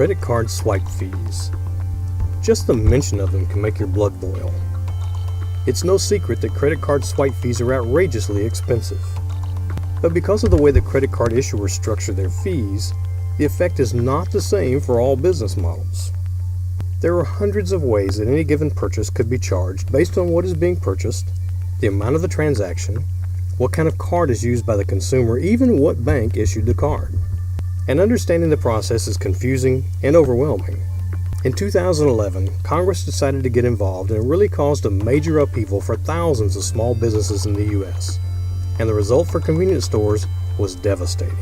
credit card swipe fees. Just the mention of them can make your blood boil. It's no secret that credit card swipe fees are outrageously expensive. But because of the way that credit card issuers structure their fees, the effect is not the same for all business models. There are hundreds of ways that any given purchase could be charged based on what is being purchased, the amount of the transaction, what kind of card is used by the consumer, even what bank issued the card. And understanding the process is confusing and overwhelming. In 2011, Congress decided to get involved, and it really caused a major upheaval for thousands of small businesses in the U.S. And the result for convenience stores was devastating.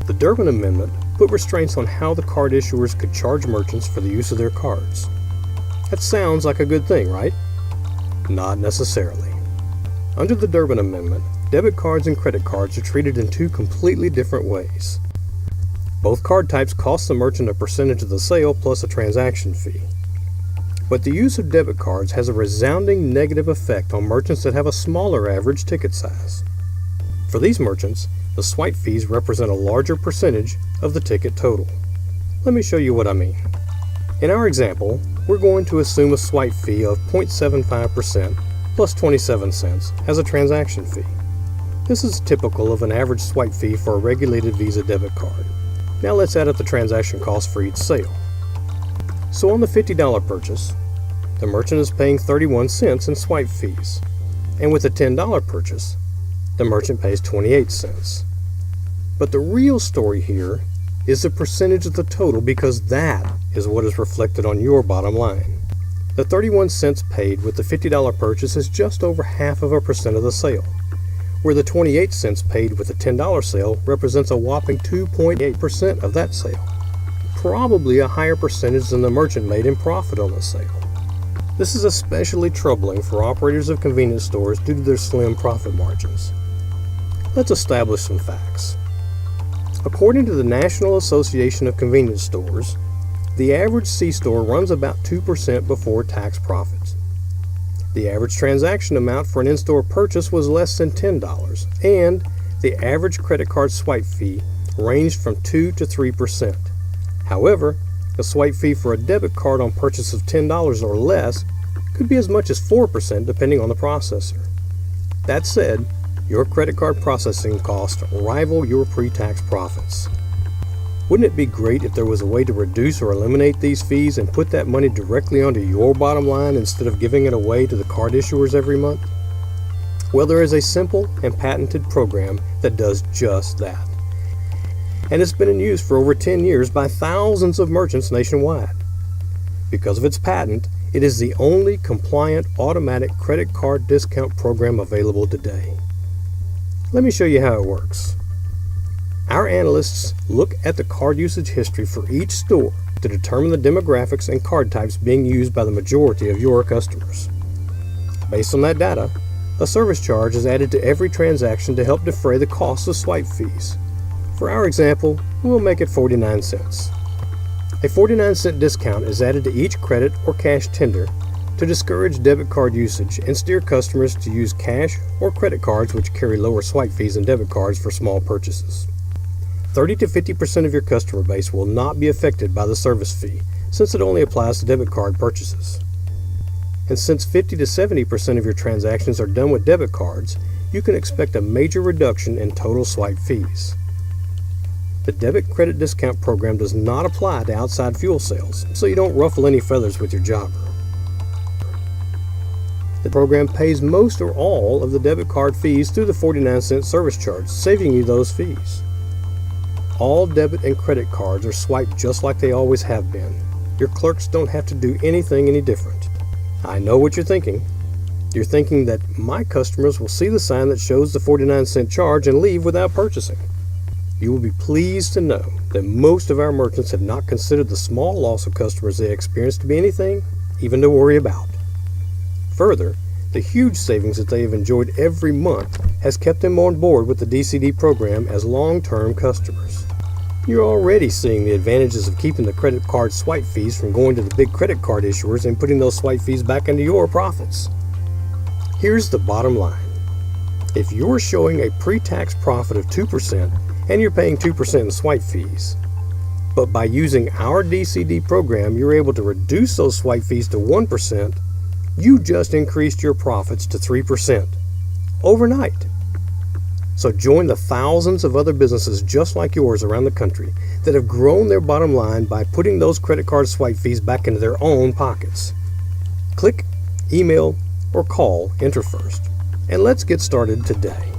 The Durbin Amendment put restraints on how the card issuers could charge merchants for the use of their cards. That sounds like a good thing, right? Not necessarily. Under the Durbin Amendment, debit cards and credit cards are treated in two completely different ways. Both card types cost the merchant a percentage of the sale plus a transaction fee. But the use of debit cards has a resounding negative effect on merchants that have a smaller average ticket size. For these merchants, the swipe fees represent a larger percentage of the ticket total. Let me show you what I mean. In our example, we're going to assume a swipe fee of 0.75% plus 27 cents as a transaction fee. This is typical of an average swipe fee for a regulated Visa debit card. Now let's add up the transaction cost for each sale. So on the $50 purchase, the merchant is paying 31 cents in swipe fees. And with a $10 purchase, the merchant pays 28 cents. But the real story here is the percentage of the total, because that is what is reflected on your bottom line. The 31 cents paid with the $50 purchase is just over 0.5% of the sale, where the 28 cents paid with the $10 sale represents a whopping 2.8% of that sale, probably a higher percentage than the merchant made in profit on the sale. This is especially troubling for operators of convenience stores due to their slim profit margins. Let's establish some facts. According to the National Association of Convenience Stores, the average C-store runs about 2% before tax profits. The average transaction amount for an in-store purchase was less than $10, and the average credit card swipe fee ranged from 2 to 3%. However, the swipe fee for a debit card on purchase of $10 or less could be as much as 4% depending on the processor. That said, your credit card processing costs rival your pre-tax profits. Wouldn't it be great if there was a way to reduce or eliminate these fees and put that money directly onto your bottom line instead of giving it away to the card issuers every month? Well, there is a simple and patented program that does just that. And it's been in use for over 10 years by thousands of merchants nationwide. Because of its patent, it is the only compliant automatic credit card discount program available today. Let me show you how it works. Our analysts look at the card usage history for each store to determine the demographics and card types being used by the majority of your customers. Based on that data, a service charge is added to every transaction to help defray the cost of swipe fees. For our example, we'll make it 49 cents. A 49-cent discount is added to each credit or cash tender to discourage debit card usage and steer customers to use cash or credit cards, which carry lower swipe fees than debit cards for small purchases. 30 to 50% of your customer base will not be affected by the service fee, since it only applies to debit card purchases. And since 50 to 70% of your transactions are done with debit cards, you can expect a major reduction in total swipe fees. The debit credit discount program does not apply to outside fuel sales, so you don't ruffle any feathers with your jobber. The program pays most or all of the debit card fees through the 49-cent service charge, saving you those fees. All debit and credit cards are swiped just like they always have been. Your clerks don't have to do anything any different. I know what you're thinking. You're thinking that my customers will see the sign that shows the 49-cent charge and leave without purchasing. You will be pleased to know that most of our merchants have not considered the small loss of customers they experience to be anything even to worry about. Further, the huge savings that they have enjoyed every month has kept them on board with the DCD program as long-term customers. You're already seeing the advantages of keeping the credit card swipe fees from going to the big credit card issuers and putting those swipe fees back into your profits. Here's the bottom line. If you're showing a pre-tax profit of 2% and you're paying 2% in swipe fees, But by using our DCD program, you're able to reduce those swipe fees to 1%. You just increased your profits to 3% overnight. So join the thousands of other businesses just like yours around the country that have grown their bottom line by putting those credit card swipe fees back into their own pockets. Click, email, or call IntraFirst, and let's get started today.